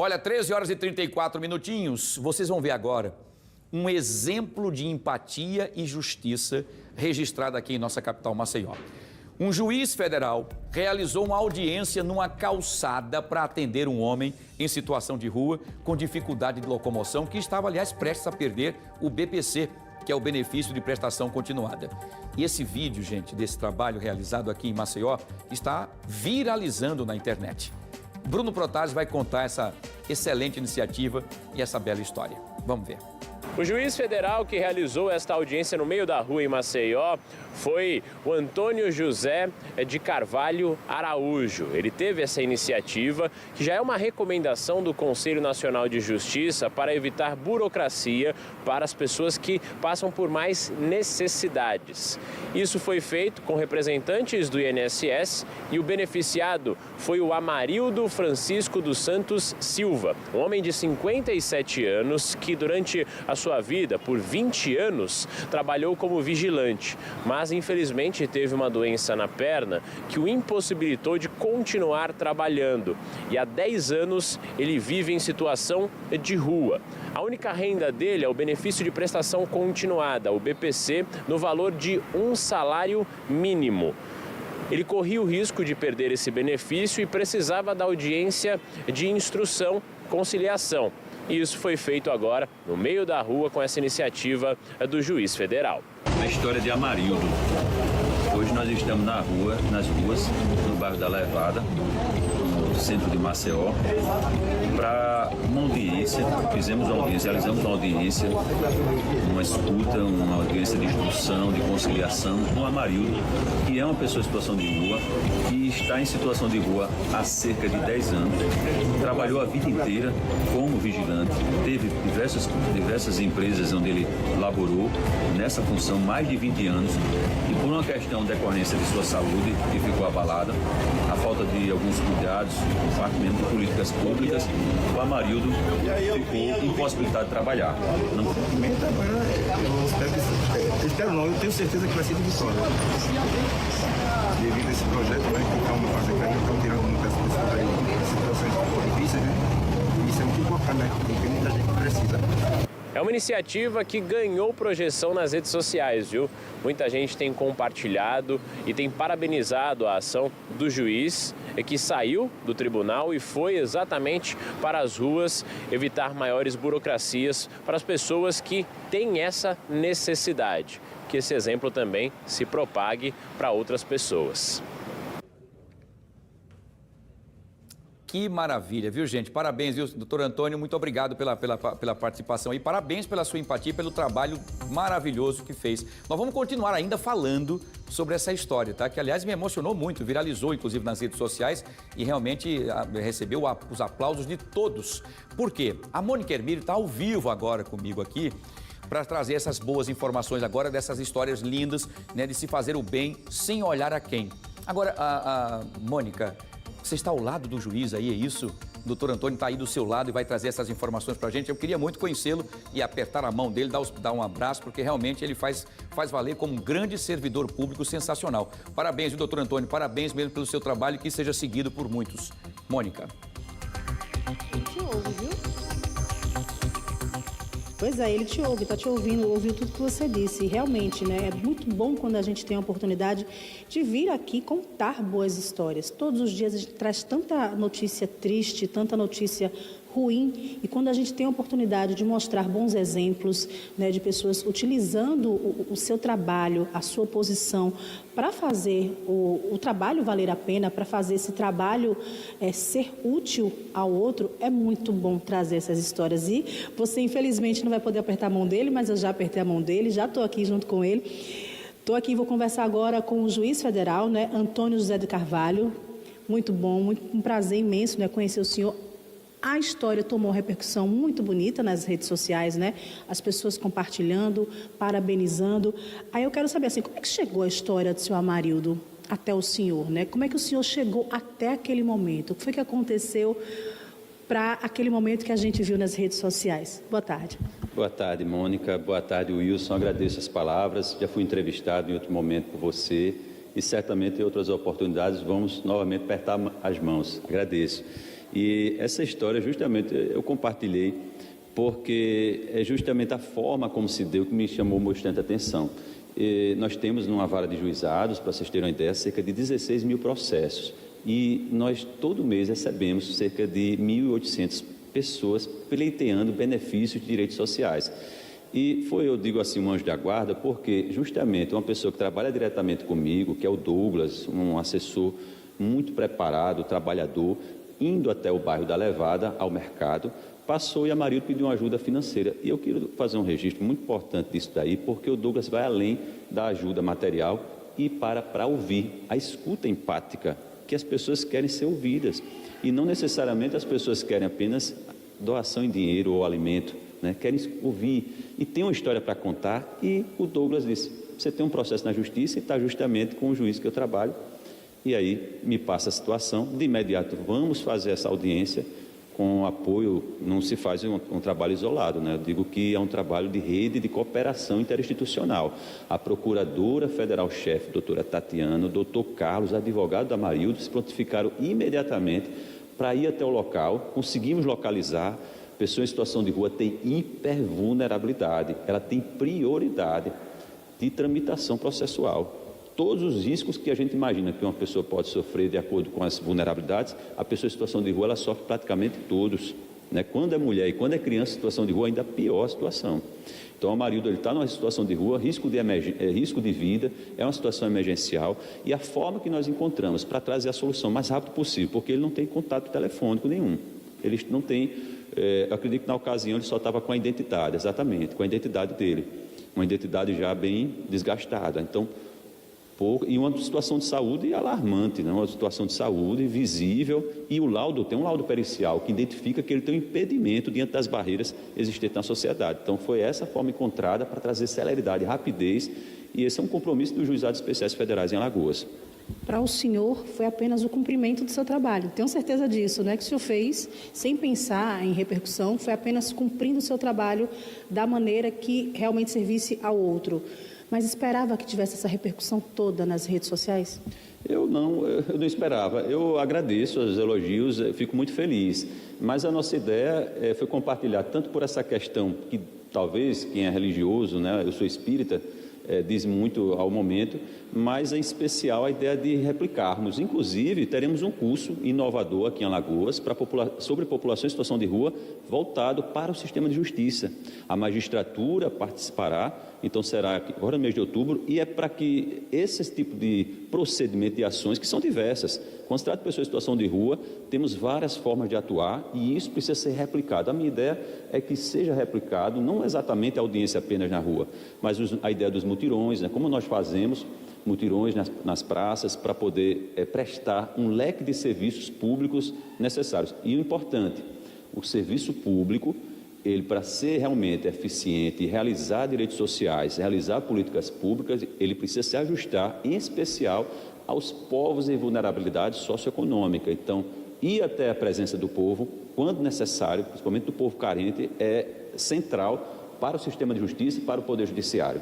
Olha, 13 horas e 34 minutinhos, vocês vão ver agora um exemplo de empatia e justiça registrado aqui em nossa capital, Maceió. Um juiz federal realizou uma audiência numa calçada para atender um homem em situação de rua com dificuldade de locomoção que estava, aliás, prestes a perder o BPC, que é o benefício de prestação continuada. E esse vídeo, gente, desse trabalho realizado aqui em Maceió, está viralizando na internet. Bruno Protásio vai contar essa excelente iniciativa e essa bela história. Vamos ver. O juiz federal que realizou esta audiência no meio da rua em Maceió foi o Antônio José de Carvalho Araújo. Ele teve essa iniciativa, que já é uma recomendação do Conselho Nacional de Justiça para evitar burocracia para as pessoas que passam por mais necessidades. Isso foi feito com representantes do INSS e o beneficiado foi o Amarildo Francisco dos Santos Silva, um homem de 57 anos que durante a sua vida, por 20 anos, trabalhou como vigilante, mas infelizmente teve uma doença na perna que o impossibilitou de continuar trabalhando. E há 10 anos ele vive em situação de rua. A única renda dele é o benefício de prestação continuada, o BPC, no valor de um salário mínimo. Ele corria o risco de perder esse benefício e precisava da audiência de instrução, conciliação. E isso foi feito agora, no meio da rua, com essa iniciativa do juiz federal. A história de Amarildo. Hoje nós estamos nas ruas, no bairro da Levada, no centro de Maceió, para uma audiência, realizamos uma audiência, uma escuta, uma audiência de instrução, de conciliação com Amarildo, que é uma pessoa em situação de rua, que está em situação de rua há cerca de 10 anos, trabalhou a vida inteira como vigilante, teve diversas empresas onde ele laborou nessa função mais de 20 anos e por uma questão de decorrência de sua saúde, que ficou abalada, a falta de alguns cuidados, por parte mesmo de políticas públicas, o Amarildo ficou impossibilitado de trabalhar. Eu tenho certeza que vai ser de vitória. Devido a esse projeto, né, que estamos fazendo aí, estamos tirando muitas pessoas aí de situações difíceis, né? E isso é muito importante, né? Tem muita gente que precisa. É uma iniciativa que ganhou projeção nas redes sociais, viu? Muita gente tem compartilhado e tem parabenizado a ação do juiz que saiu do tribunal e foi exatamente para as ruas evitar maiores burocracias para as pessoas que têm essa necessidade. Que esse exemplo também se propague para outras pessoas. Que maravilha, viu, gente? Parabéns, viu, doutor Antônio? Muito obrigado pela participação e parabéns pela sua empatia, pelo trabalho maravilhoso que fez. Nós vamos continuar ainda falando sobre essa história, tá? Que, aliás, me emocionou muito, viralizou, inclusive, nas redes sociais e realmente recebeu os aplausos de todos. Por quê? A Mônica Hermílio está ao vivo agora comigo aqui para trazer essas boas informações agora, dessas histórias lindas, né, de se fazer o bem sem olhar a quem. Agora, a Mônica, você está ao lado do juiz aí, é isso? O doutor Antônio está aí do seu lado e vai trazer essas informações para a gente. Eu queria muito conhecê-lo e apertar a mão dele, dar um abraço, porque realmente ele faz valer como um grande servidor público sensacional. Parabéns, doutor Antônio, parabéns mesmo pelo seu trabalho e que seja seguido por muitos. Mônica. Ele te ouve, viu? Pois é, ele te ouve, está te ouvindo, ouviu tudo que você disse. E realmente, né, é muito bom quando a gente tem a oportunidade de vir aqui contar boas histórias. Todos os dias a gente traz tanta notícia triste, tanta notícia ruim, e quando a gente tem a oportunidade de mostrar bons exemplos, né, de pessoas utilizando o seu trabalho, a sua posição para fazer o trabalho valer a pena, para fazer esse trabalho ser útil ao outro, é muito bom trazer essas histórias. E você, infelizmente, não vai poder apertar a mão dele, mas eu já apertei a mão dele, já estou aqui junto com ele. Estou aqui, vou conversar agora com o juiz federal, né, Antônio José de Carvalho. Muito bom, um prazer imenso, né, conhecer o senhor. A história tomou uma repercussão muito bonita nas redes sociais, né? As pessoas compartilhando, parabenizando. Aí eu quero saber, assim, como é que chegou a história do senhor Amarildo até o senhor, né? Como é que o senhor chegou até aquele momento? O que foi que aconteceu para aquele momento que a gente viu nas redes sociais? Boa tarde. Boa tarde, Mônica. Boa tarde, Wilson. Agradeço as palavras. Já fui entrevistado em outro momento por você e certamente em outras oportunidades vamos novamente apertar as mãos. Agradeço. E essa história, justamente, eu compartilhei porque é justamente a forma como se deu que me chamou bastante atenção. E nós temos numa vara de juizados, para vocês terem uma ideia, cerca de 16 mil processos. E nós, todo mês, recebemos cerca de 1.800 pessoas pleiteando benefícios de direitos sociais. E foi, eu digo assim, um anjo da guarda, porque justamente uma pessoa que trabalha diretamente comigo, que é o Douglas, um assessor muito preparado, trabalhador, indo até o bairro da Levada, ao mercado, passou e a Amarildo pediu uma ajuda financeira. E eu quero fazer um registro muito importante disso daí, porque o Douglas vai além da ajuda material e para ouvir a escuta empática, que as pessoas querem ser ouvidas. E não necessariamente as pessoas querem apenas doação em dinheiro ou alimento, né? Querem ouvir e tem uma história para contar. E o Douglas disse, você tem um processo na justiça e está justamente com o juiz que eu trabalho. E aí me passa a situação, de imediato vamos fazer essa audiência com apoio, não se faz um trabalho isolado, né? Eu digo que é um trabalho de rede de cooperação interinstitucional. A Procuradora Federal-Chefe, doutora Tatiana, o doutor Carlos, advogado da Amarildo, se prontificaram imediatamente para ir até o local, conseguimos localizar. Pessoa em situação de rua tem hipervulnerabilidade, ela tem prioridade de tramitação processual. Todos os riscos que a gente imagina que uma pessoa pode sofrer de acordo com as vulnerabilidades, a pessoa em situação de rua, ela sofre praticamente todos, né? Quando é mulher e quando é criança em situação de rua, ainda pior a situação. Então, o Amarildo está numa situação de rua, risco de vida, é uma situação emergencial, e a forma que nós encontramos para trazer a solução mais rápido possível, porque ele não tem contato telefônico nenhum, ele não tem, eu acredito que na ocasião ele só estava com a identidade, exatamente, com a identidade dele, uma identidade já bem desgastada. Então, e uma situação de saúde alarmante, né? Uma situação de saúde visível, e o laudo, tem um laudo pericial que identifica que ele tem um impedimento diante das barreiras existentes na sociedade. Então foi essa forma encontrada para trazer celeridade e rapidez, e esse é um compromisso dos juizados especiais federais em Alagoas. Para o senhor foi apenas o cumprimento do seu trabalho, tenho certeza disso, né? Que o senhor fez sem pensar em repercussão, foi apenas cumprindo o seu trabalho da maneira que realmente servisse ao outro. Mas esperava que tivesse essa repercussão toda nas redes sociais? Eu não esperava. Eu agradeço os elogios, fico muito feliz. Mas a nossa ideia foi compartilhar, tanto por essa questão que talvez quem é religioso, né, eu sou espírita, diz muito ao momento, mas em especial a ideia de replicarmos. Inclusive, teremos um curso inovador aqui em Alagoas sobre população em situação de rua, voltado para o sistema de justiça. A magistratura participará, então será agora no mês de outubro, e é para que esse tipo de procedimento e ações, que são diversas, quando se trata de pessoas em situação de rua, temos várias formas de atuar e isso precisa ser replicado. A minha ideia é que seja replicado, não exatamente a audiência apenas na rua, mas a ideia dos mutirões, né? Como nós fazemos mutirões nas praças para poder prestar um leque de serviços públicos necessários. E o importante, o serviço público, ele para ser realmente eficiente e realizar direitos sociais, realizar políticas públicas, ele precisa se ajustar, em especial, aos povos em vulnerabilidade socioeconômica. Então, ir até a presença do povo, quando necessário, principalmente do povo carente, é central para o sistema de justiça e para o Poder Judiciário.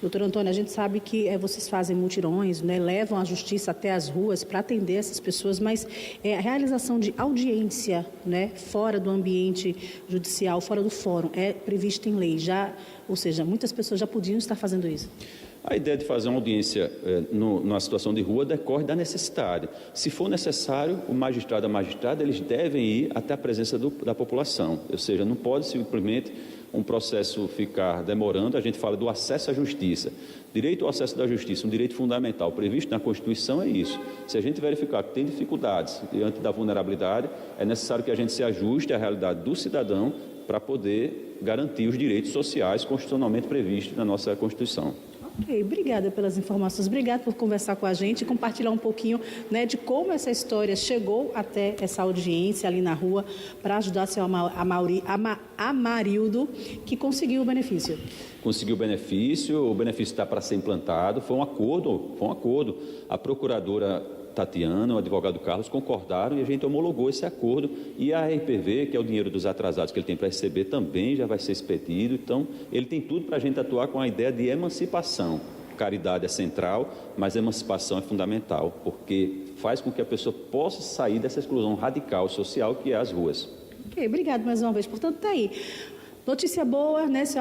Doutor Antônio, a gente sabe que vocês fazem mutirões, né, levam a justiça até as ruas para atender essas pessoas, mas a realização de audiência, né, fora do ambiente judicial, fora do fórum, é prevista em lei já, ou seja, muitas pessoas já podiam estar fazendo isso. A ideia de fazer uma audiência numa situação de rua decorre da necessidade. Se for necessário, o magistrado e a magistrada, eles devem ir até a presença da população, ou seja, não pode simplesmente um processo ficar demorando. A gente fala do acesso à justiça. Direito ao acesso da justiça, um direito fundamental previsto na Constituição é isso. Se a gente verificar que tem dificuldades diante da vulnerabilidade, é necessário que a gente se ajuste à realidade do cidadão para poder garantir os direitos sociais constitucionalmente previstos na nossa Constituição. Ok, obrigada pelas informações, obrigada por conversar com a gente e compartilhar um pouquinho, né, de como essa história chegou até essa audiência ali na rua para ajudar seu Amarildo, que conseguiu o benefício. Conseguiu o benefício está para ser implantado, foi um acordo. A procuradora Tatiana, o advogado Carlos concordaram e a gente homologou esse acordo, e a RPV, que é o dinheiro dos atrasados que ele tem para receber, também já vai ser expedido. Então ele tem tudo para a gente atuar com a ideia de emancipação, caridade é central, mas a emancipação é fundamental, porque faz com que a pessoa possa sair dessa exclusão radical social que é as ruas. Ok, obrigado mais uma vez. Portanto, tá aí. Notícia boa, né? Se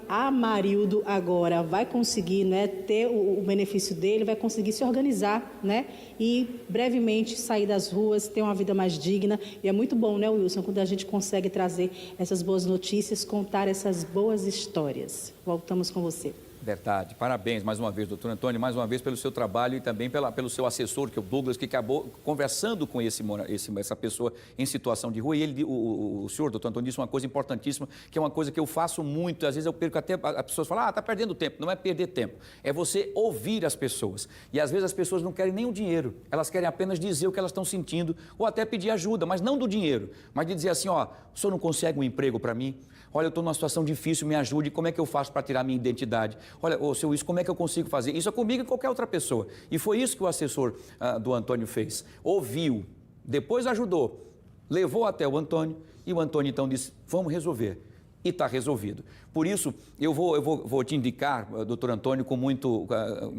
Amarildo agora vai conseguir, né, ter o benefício dele, vai conseguir se organizar, né? E brevemente sair das ruas, ter uma vida mais digna. E é muito bom, né, Wilson, quando a gente consegue trazer essas boas notícias, contar essas boas histórias. Voltamos com você. Verdade. Parabéns mais uma vez, doutor Antônio, mais uma vez pelo seu trabalho e também pelo seu assessor, que é o Douglas, que acabou conversando com essa pessoa em situação de rua. E o senhor, doutor Antônio, disse uma coisa importantíssima, que é uma coisa que eu faço muito, às vezes eu perco até, as pessoas falam, está perdendo tempo. Não é perder tempo, é você ouvir as pessoas. E às vezes as pessoas não querem nem o dinheiro, elas querem apenas dizer o que elas estão sentindo ou até pedir ajuda, mas não do dinheiro, mas de dizer assim, ó, o senhor não consegue um emprego para mim? Olha, eu estou numa situação difícil, me ajude, como é que eu faço para tirar minha identidade? Olha, seu Wilson, como é que eu consigo fazer? Isso é comigo e qualquer outra pessoa. E foi isso que o assessor do Antônio fez. Ouviu, depois ajudou, levou até o Antônio e o Antônio então disse, vamos resolver. E está resolvido. Por isso, eu vou te indicar, doutor Antônio, com muito,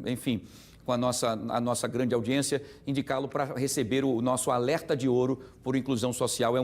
enfim, com a nossa grande audiência, indicá-lo para receber o nosso alerta de ouro por inclusão social. É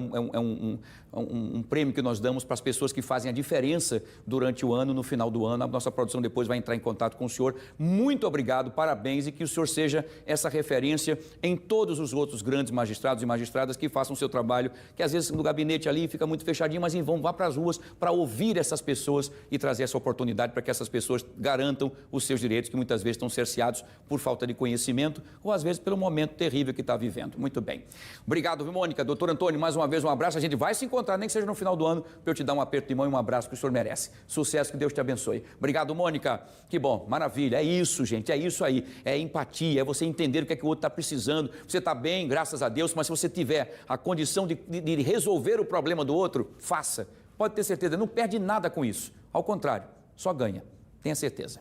um prêmio que nós damos para as pessoas que fazem a diferença durante o ano, no final do ano. A nossa produção depois vai entrar em contato com o senhor. Muito obrigado, parabéns e que o senhor seja essa referência em todos os outros grandes magistrados e magistradas que façam o seu trabalho, que às vezes no gabinete ali fica muito fechadinho, mas vá para as ruas para ouvir essas pessoas e trazer essa oportunidade para que essas pessoas garantam os seus direitos, que muitas vezes estão cerceados por falta de conhecimento ou às vezes pelo momento terrível que está vivendo. Muito bem. Obrigado, viu, Mônica? Doutor Antônio, mais uma vez um abraço. A gente vai se encontrar, nem que seja no final do ano, para eu te dar um aperto de mão e um abraço que o senhor merece. Sucesso, que Deus te abençoe. Obrigado, Mônica. Que bom, maravilha. É isso, gente, é isso aí. É empatia, é você entender o que é que o outro está precisando. Você está bem, graças a Deus, mas se você tiver a condição de resolver o problema do outro, faça. Pode ter certeza, não perde nada com isso. Ao contrário, só ganha. Tenha certeza.